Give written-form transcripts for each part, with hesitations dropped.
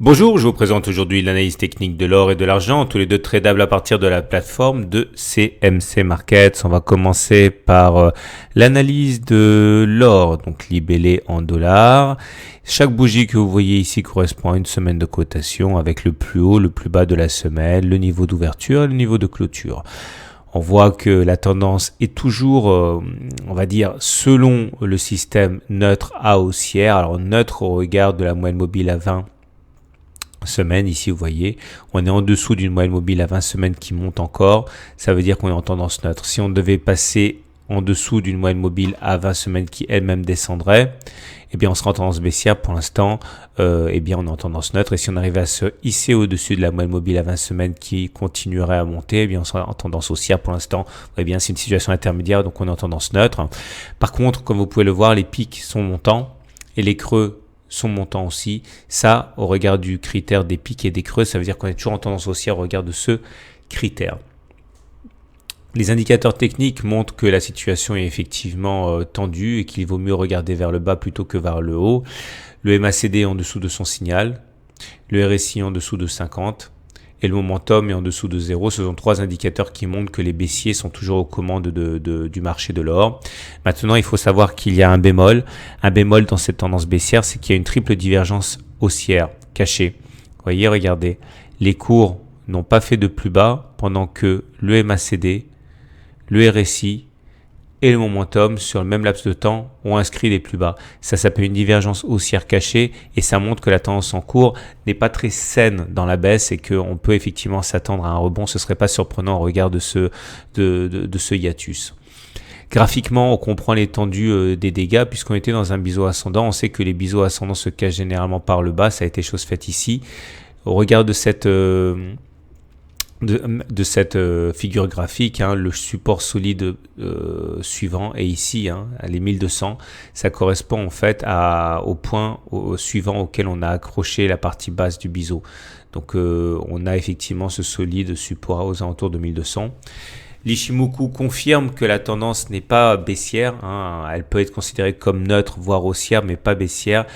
Bonjour, je vous présente aujourd'hui l'analyse technique de l'or et de l'argent, tous les deux tradables à partir de la plateforme de CMC Markets. On va commencer par l'analyse de l'or, donc libellé en dollars. Chaque bougie que vous voyez ici correspond à une semaine de cotation avec le plus haut, le plus bas de la semaine, le niveau d'ouverture et le niveau de clôture. On voit que la tendance est toujours, on va dire, selon le système neutre à haussière. Alors neutre au regard de la moyenne mobile à 20 semaines, ici vous voyez, on est en dessous d'une moyenne mobile à 20 semaines qui monte encore, ça veut dire qu'on est en tendance neutre. Si on devait passer en dessous d'une moyenne mobile à 20 semaines qui elle-même descendrait, eh bien on sera en tendance baissière. Pour l'instant, eh bien on est en tendance neutre, et si on arrivait à se hisser au-dessus de la moyenne mobile à 20 semaines qui continuerait à monter, eh bien on sera en tendance haussière. Pour l'instant, eh bien c'est une situation intermédiaire, donc on est en tendance neutre. Par contre, comme vous pouvez le voir, les pics sont montants et les creux sont montants aussi. Ça, au regard du critère des pics et des creux, ça veut dire qu'on est toujours en tendance haussière au regard de ce critère. Les indicateurs techniques montrent que la situation est effectivement tendue et qu'il vaut mieux regarder vers le bas plutôt que vers le haut. Le MACD est en dessous de son signal, le RSI en dessous de 50 et le momentum est en dessous de 0. Ce sont trois indicateurs qui montrent que les baissiers sont toujours aux commandes du marché de l'or. Maintenant, il faut savoir qu'il y a un bémol. Un bémol dans cette tendance baissière, c'est qu'il y a une triple divergence haussière cachée. Vous voyez, regardez, les cours n'ont pas fait de plus bas pendant que le MACD, le RSI et le momentum sur le même laps de temps ont inscrit des plus bas. Ça s'appelle une divergence haussière cachée et ça montre que la tendance en cours n'est pas très saine dans la baisse et qu'on peut effectivement s'attendre à un rebond. Ce serait pas surprenant au regard de ce hiatus. Graphiquement, on comprend l'étendue des dégâts puisqu'on était dans un biseau ascendant. On sait que les biseaux ascendants se cachent généralement par le bas. Ça a été chose faite ici. Au regard de cette figure graphique, le support solide suivant est ici, les 1200. Ça correspond en fait au point suivant auquel on a accroché la partie basse du biseau. Donc on a effectivement ce solide support aux alentours de 1200. L'Ichimoku confirme que la tendance n'est pas baissière, elle peut être considérée comme neutre, voire haussière, mais pas baissière.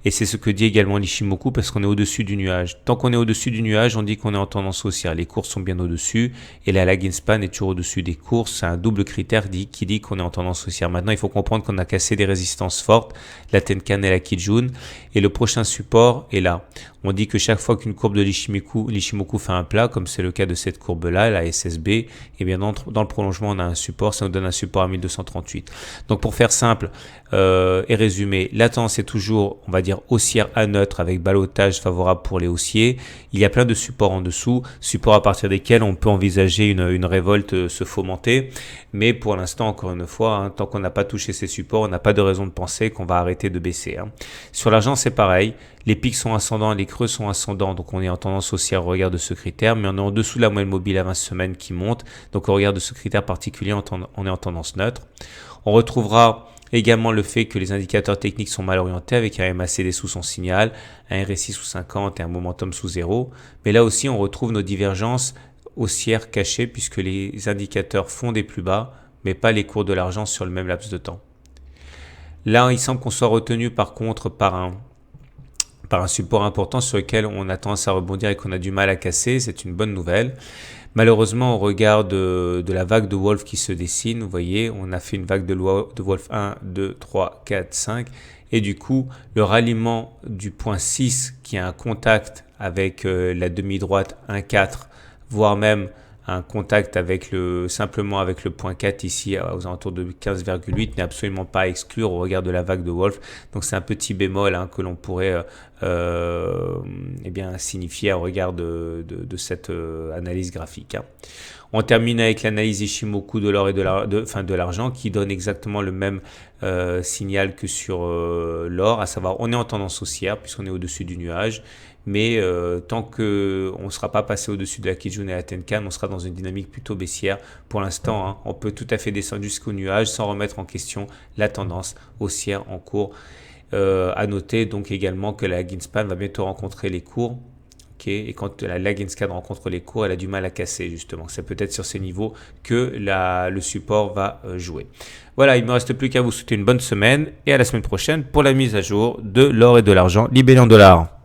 Et c'est ce que dit également l'Ichimoku parce qu'on est au-dessus du nuage. Tant qu'on est au-dessus du nuage, on dit qu'on est en tendance haussière. Les cours sont bien au-dessus et la lag in span est toujours au-dessus des cours. C'est un double critère qui dit qu'on est en tendance haussière. Maintenant, il faut comprendre qu'on a cassé des résistances fortes, la Tenkan et la Kijun, et le prochain support est là. On dit que chaque fois qu'une courbe de l'Ichimoku fait un plat, comme c'est le cas de cette courbe-là, la SSB, et bien dans le prolongement, on a un support, ça nous donne un support à 1238. Donc pour faire simple et résumer, la tendance est toujours, on va dire, haussière à neutre avec ballottage favorable pour les haussiers. Il y a plein de supports en dessous, supports à partir desquels on peut envisager une révolte se fomenter. Mais pour l'instant, encore une fois, tant qu'on n'a pas touché ces supports, on n'a pas de raison de penser qu'on va arrêter de baisser. Sur l'argent, c'est pareil. Les pics sont ascendants, les creux sont ascendants, donc on est en tendance haussière au regard de ce critère, mais on est en dessous de la moyenne mobile à 20 semaines qui monte, donc au regard de ce critère particulier, on est en tendance neutre. On retrouvera également le fait que les indicateurs techniques sont mal orientés avec un MACD sous son signal, un RSI sous 50 et un momentum sous 0, mais là aussi on retrouve nos divergences haussières cachées puisque les indicateurs font des plus bas, mais pas les cours de l'argent sur le même laps de temps. Là, il semble qu'on soit retenu par contre par un support important sur lequel on a tendance à rebondir et qu'on a du mal à casser. C'est une bonne nouvelle. Malheureusement, au regard de la vague de Wolf qui se dessine, vous voyez, on a fait une vague de Wolf 1, 2, 3, 4, 5. Et du coup, le ralliement du point 6 qui a un contact avec la demi-droite 1, 4, voire même un contact simplement avec le point 4 ici aux alentours de 15,8 n'est absolument pas à exclure au regard de la vague de Wolf. Donc c'est un petit bémol que l'on pourrait signifier au regard de cette analyse graphique. On termine avec l'analyse Ichimoku de l'or et de l'argent qui donne exactement le même signal que sur l'or, à savoir on est en tendance haussière puisqu'on est au-dessus du nuage. Mais tant qu'on ne sera pas passé au-dessus de la Kijun et la Tenkan, on sera dans une dynamique plutôt baissière. Pour l'instant, on peut tout à fait descendre jusqu'au nuage sans remettre en question la tendance haussière en cours. À noter donc également que la lag in span va bientôt rencontrer les cours. Et quand la lag in span rencontre les cours, elle a du mal à casser justement. C'est peut-être sur ces niveaux que le support va jouer. Voilà, il ne me reste plus qu'à vous souhaiter une bonne semaine et à la semaine prochaine pour la mise à jour de l'or et de l'argent libellé en dollars.